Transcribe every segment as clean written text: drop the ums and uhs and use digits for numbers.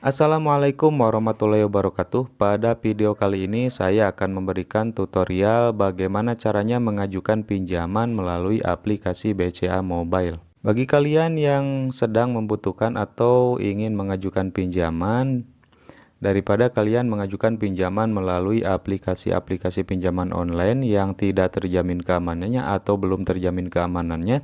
Assalamualaikum warahmatullahi wabarakatuh. Pada video kali ini saya akan memberikan tutorial bagaimana caranya mengajukan pinjaman melalui aplikasi BCA Mobile. Bagi kalian yang sedang membutuhkan atau ingin mengajukan pinjaman, daripada kalian mengajukan pinjaman melalui aplikasi-aplikasi pinjaman online yang tidak terjamin keamanannya atau belum terjamin keamanannya,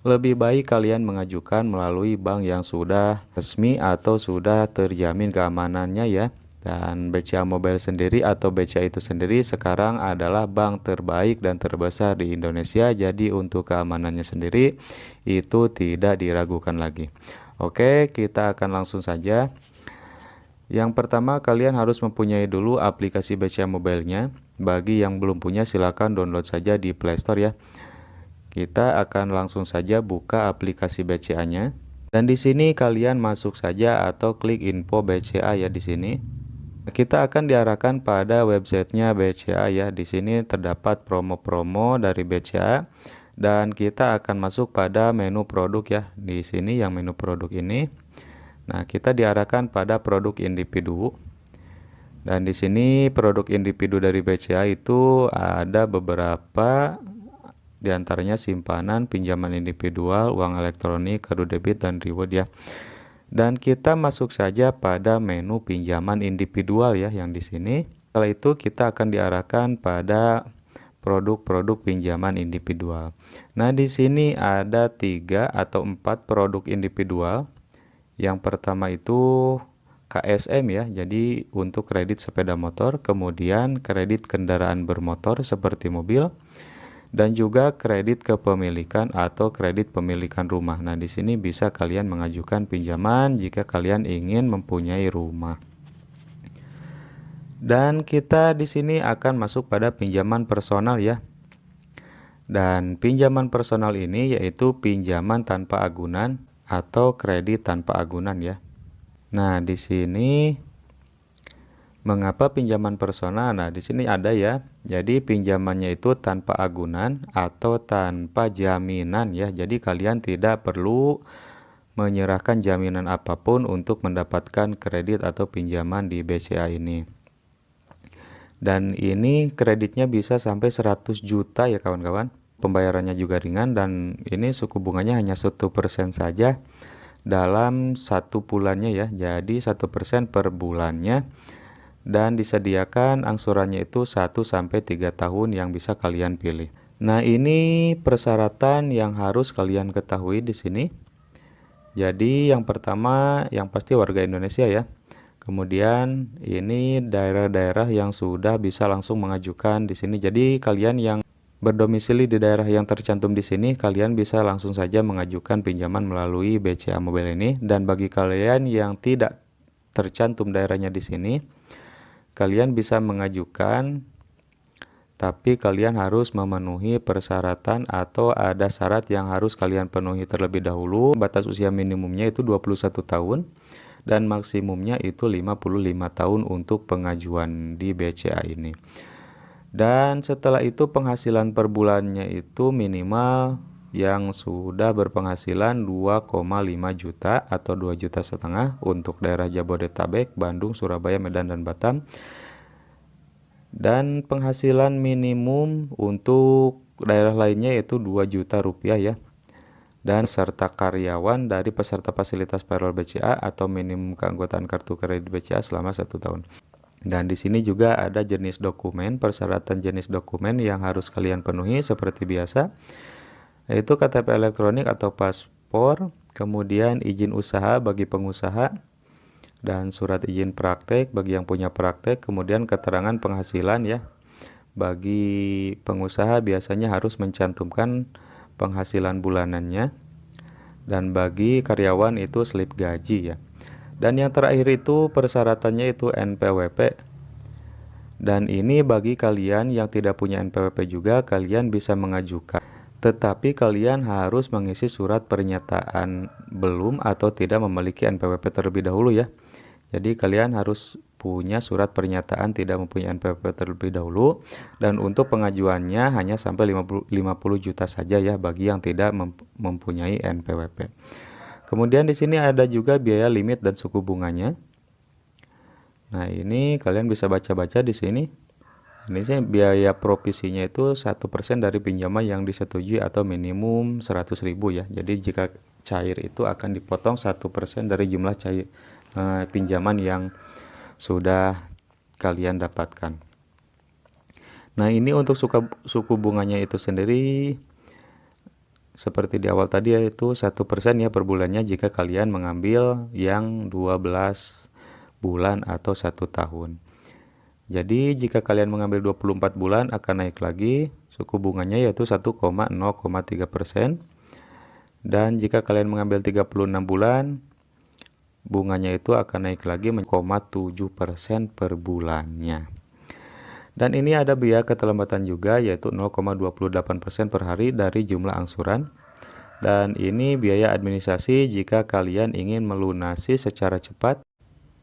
lebih baik kalian mengajukan melalui bank yang sudah resmi atau sudah terjamin keamanannya ya. Dan BCA Mobile sendiri atau BCA itu sendiri sekarang adalah bank terbaik dan terbesar di Indonesia. Jadi untuk keamanannya sendiri itu tidak diragukan lagi. Oke, kita akan langsung saja. Yang pertama, kalian harus mempunyai dulu aplikasi BCA Mobile-nya. Bagi yang belum punya, silakan download saja di Play Store ya. Kita akan langsung saja buka aplikasi BCA-nya. Dan di sini kalian masuk saja atau klik info BCA ya di sini. Kita akan diarahkan pada websitenya BCA ya. Di sini terdapat promo-promo dari BCA dan kita akan masuk pada menu produk ya. Di sini yang menu produk ini. Nah, kita diarahkan pada produk individu. Dan di sini produk individu dari BCA itu ada beberapa, diantaranya simpanan, pinjaman individual, uang elektronik, kartu debit, dan reward ya. Dan kita masuk saja pada menu pinjaman individual ya yang di sini. Setelah itu kita akan diarahkan pada produk-produk pinjaman individual. Nah, di sini ada 3 atau 4 produk individual. Yang pertama itu KSM ya, jadi untuk kredit sepeda motor, kemudian kredit kendaraan bermotor seperti mobil, dan juga kredit kepemilikan atau kredit pemilikan rumah. Nah, di sini bisa kalian mengajukan pinjaman jika kalian ingin mempunyai rumah. Dan kita di sini akan masuk pada pinjaman personal ya. Dan pinjaman personal ini yaitu pinjaman tanpa agunan atau kredit tanpa agunan ya. Nah, di sini mengapa pinjaman personal? Nah, di sini ada ya. Jadi pinjamannya itu tanpa agunan atau tanpa jaminan ya. Jadi kalian tidak perlu menyerahkan jaminan apapun untuk mendapatkan kredit atau pinjaman di BCA ini. Dan ini kreditnya bisa sampai 100 juta ya kawan-kawan. Pembayarannya juga ringan dan ini suku bunganya hanya 1% saja dalam 1 bulannya ya. Jadi 1% per bulannya, dan disediakan angsurannya itu 1-3 tahun yang bisa kalian pilih. Nah, ini persyaratan yang harus kalian ketahui di sini. Jadi yang pertama yang pasti warga Indonesia ya. Kemudian ini daerah-daerah yang sudah bisa langsung mengajukan di sini. Jadi kalian yang berdomisili di daerah yang tercantum di sini, kalian bisa langsung saja mengajukan pinjaman melalui BCA Mobile ini. Dan bagi kalian yang tidak tercantum daerahnya di sini, kalian bisa mengajukan, tapi kalian harus memenuhi persyaratan atau ada syarat yang harus kalian penuhi terlebih dahulu. Batas usia minimumnya itu 21 tahun dan maksimumnya itu 55 tahun untuk pengajuan di BCA ini. Dan setelah itu penghasilan per bulannya itu minimal yang sudah berpenghasilan 2,5 juta atau 2,5 juta untuk daerah Jabodetabek, Bandung, Surabaya, Medan, dan Batam. Dan penghasilan minimum untuk daerah lainnya yaitu 2 juta rupiah ya. Dan serta karyawan dari peserta fasilitas payroll BCA atau minimum keanggotaan kartu kredit BCA selama 1 tahun. Dan di sini juga ada jenis dokumen, persyaratan jenis dokumen yang harus kalian penuhi seperti biasa, yaitu KTP elektronik atau paspor, kemudian izin usaha bagi pengusaha, dan surat izin praktek bagi yang punya praktek, kemudian keterangan penghasilan ya. Bagi pengusaha biasanya harus mencantumkan penghasilan bulanannya, dan bagi karyawan itu slip gaji ya. Dan yang terakhir itu persyaratannya itu NPWP. Dan ini bagi kalian yang tidak punya NPWP juga, kalian bisa mengajukan. Tetapi kalian harus mengisi surat pernyataan belum atau tidak memiliki NPWP terlebih dahulu ya. Jadi kalian harus punya surat pernyataan tidak mempunyai NPWP terlebih dahulu. Dan untuk pengajuannya hanya sampai 50 juta saja ya bagi yang tidak mempunyai NPWP. Kemudian di sini ada juga biaya limit dan suku bunganya. Nah, ini kalian bisa baca-baca di sini. Ini sih biaya provisinya itu 1% dari pinjaman yang disetujui atau minimum 100.000 ya. Jadi jika cair itu akan dipotong 1% dari jumlah cair pinjaman yang sudah kalian dapatkan. Nah, ini untuk suku bunganya itu sendiri seperti di awal tadi, yaitu 1% ya per bulannya jika kalian mengambil yang 12 bulan atau 1 tahun. Jadi jika kalian mengambil 24 bulan akan naik lagi suku bunganya, yaitu 1,0,3%. Dan jika kalian mengambil 36 bulan, bunganya itu akan naik lagi 0,7% per bulannya. Dan ini ada biaya keterlambatan juga, yaitu 0,28% per hari dari jumlah angsuran. Dan ini biaya administrasi jika kalian ingin melunasi secara cepat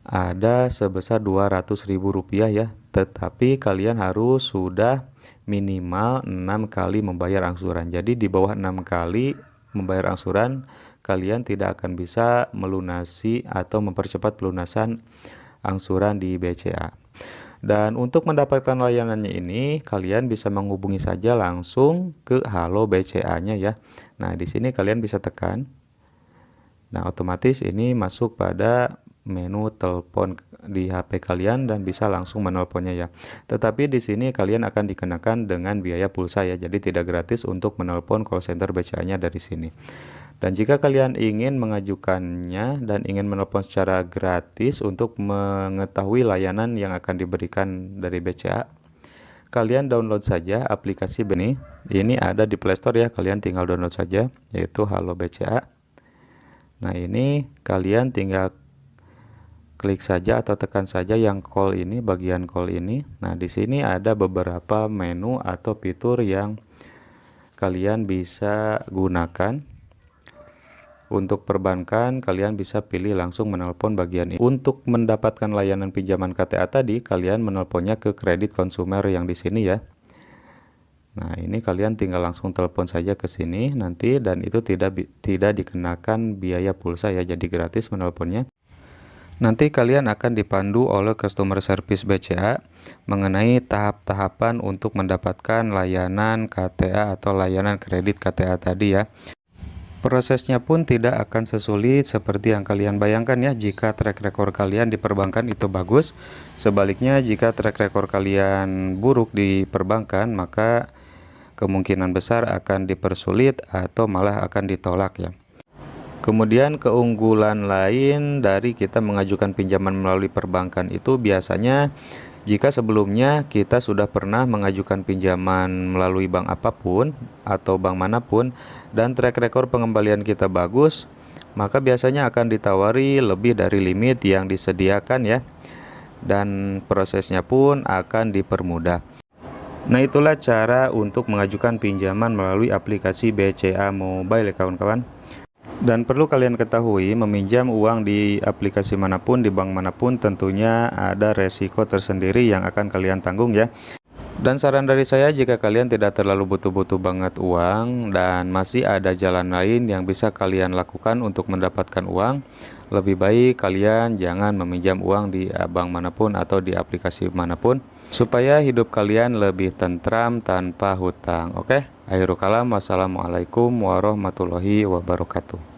ada sebesar Rp200.000 ya, tetapi kalian harus sudah minimal 6 kali membayar angsuran. Jadi di bawah 6 kali membayar angsuran, kalian tidak akan bisa melunasi atau mempercepat pelunasan angsuran di BCA. Dan untuk mendapatkan layanannya ini, kalian bisa menghubungi saja langsung ke Halo BCA-nya ya. Nah, di sini kalian bisa tekan. Nah, otomatis ini masuk pada menu telepon di HP kalian dan bisa langsung menelponnya ya. Tetapi di sini kalian akan dikenakan dengan biaya pulsa ya. Jadi tidak gratis untuk menelpon call center BCA-nya dari sini. Dan jika kalian ingin mengajukannya dan ingin menelpon secara gratis untuk mengetahui layanan yang akan diberikan dari BCA, kalian download saja aplikasi ini. Ini ada di Play Store ya, kalian tinggal download saja, yaitu Halo BCA. Nah, ini kalian tinggal klik saja atau tekan saja yang call ini, bagian call ini. Nah, di sini ada beberapa menu atau fitur yang kalian bisa gunakan. Untuk perbankan, kalian bisa pilih langsung menelpon bagian ini. Untuk mendapatkan layanan pinjaman KTA tadi, kalian menelponnya ke kredit konsumer yang di sini ya. Nah, ini kalian tinggal langsung telepon saja ke sini nanti, dan itu tidak dikenakan biaya pulsa ya, jadi gratis menelponnya. Nanti kalian akan dipandu oleh customer service BCA mengenai tahap-tahapan untuk mendapatkan layanan KTA atau layanan kredit KTA tadi ya. Prosesnya pun tidak akan sesulit seperti yang kalian bayangkan ya, jika track record kalian di perbankan itu bagus. Sebaliknya, jika track record kalian buruk di perbankan, maka kemungkinan besar akan dipersulit atau malah akan ditolak ya. Kemudian keunggulan lain dari kita mengajukan pinjaman melalui perbankan itu biasanya jika sebelumnya kita sudah pernah mengajukan pinjaman melalui bank apapun atau bank manapun dan track record pengembalian kita bagus, maka biasanya akan ditawari lebih dari limit yang disediakan ya, dan prosesnya pun akan dipermudah. Nah, itulah cara untuk mengajukan pinjaman melalui aplikasi BCA Mobile ya kawan-kawan. Dan perlu kalian ketahui, meminjam uang di aplikasi manapun, di bank manapun, tentunya ada resiko tersendiri yang akan kalian tanggung ya. Dan saran dari saya, jika kalian tidak terlalu butuh-butuh banget uang dan masih ada jalan lain yang bisa kalian lakukan untuk mendapatkan uang, lebih baik kalian jangan meminjam uang di bank manapun atau di aplikasi manapun, supaya hidup kalian lebih tentram tanpa hutang. Oke, akhirul kalam, wassalamualaikum warahmatullahi wabarakatuh.